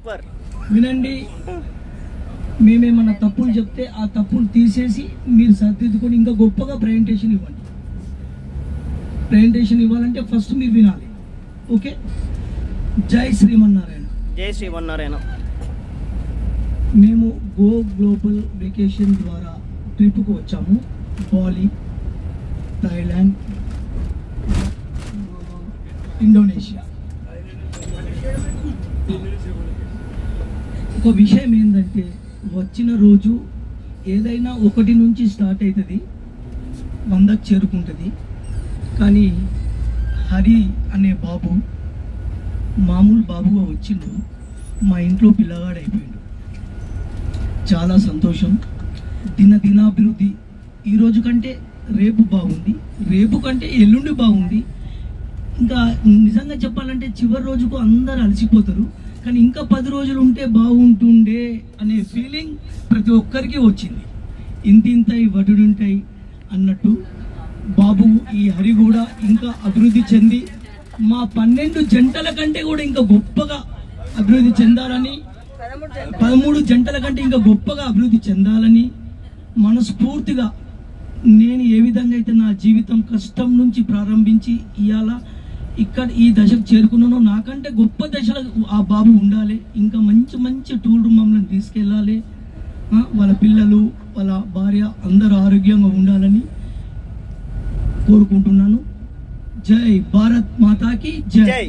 Super. వినండి, మేమేమన్నా తప్పులు చెప్తే ఆ తప్పులు తీసేసి మీరు సరిదిద్దుకొని ఇంకా గొప్పగా ప్రజెంటేషన్ ఇవ్వండి. ప్రజెంటేషన్ ఇవ్వాలంటే ఫస్ట్ మీరు వినాలి. ఓకే, జై శ్రీమన్నారాయణ. జై శ్రీమన్నారాయణ. మేము గో గ్లోబల్ వెకేషన్ ద్వారా ట్రిప్కు వచ్చాము. Bali, Thailand, Indonesia. ఒక విషయం ఏంటంటే, వచ్చిన రోజు ఏదైనా 1 నుంచి స్టార్ట్ అవుతుంది, 100కు చేరుకుంటుంది. కానీ హరి అనే బాబు మామూలు బాబుగా వచ్చిండు, మా ఇంట్లో పిల్లగాడు అయిపోయాడు. చాలా సంతోషం. దినాభివృద్ధి ఈరోజు కంటే రేపు బాగుంది, రేపు కంటే ఎల్లుండి బాగుంది. ఇంకా నిజంగా చెప్పాలంటే చివరి రోజుకు అందరు అలసిపోతారు, కానీ ఇంకా 10 రోజులు ఉంటే బాగుంటుండే అనే ఫీలింగ్ ప్రతి ఒక్కరికి వచ్చింది. ఇంతింతాయి వడుడుంటాయి అన్నట్టు బాబు ఈ హరి కూడా ఇంకా అభివృద్ధి చెంది మా 12 జంటల కంటే కూడా ఇంకా గొప్పగా అభివృద్ధి చెందాలని, 13 జంటల కంటే ఇంకా గొప్పగా అభివృద్ధి చెందాలని మనస్ఫూర్తిగా, నేను ఏ విధంగా అయితే నా జీవితం కష్టం నుంచి ప్రారంభించి ఇవాళ ఇక్కడ ఈ దశకు చేరుకున్నానో, నాకంటే గొప్ప దశలో ఆ బాబు ఉండాలి. ఇంకా మంచి మంచి టూర్ మమ్మల్ని తీసుకెళ్ళాలి. వాళ్ళ పిల్లలు, వాళ్ళ భార్య అందరూ ఆరోగ్యంగా ఉండాలని కోరుకుంటున్నాను. జై భారత్ మాతాకి జై.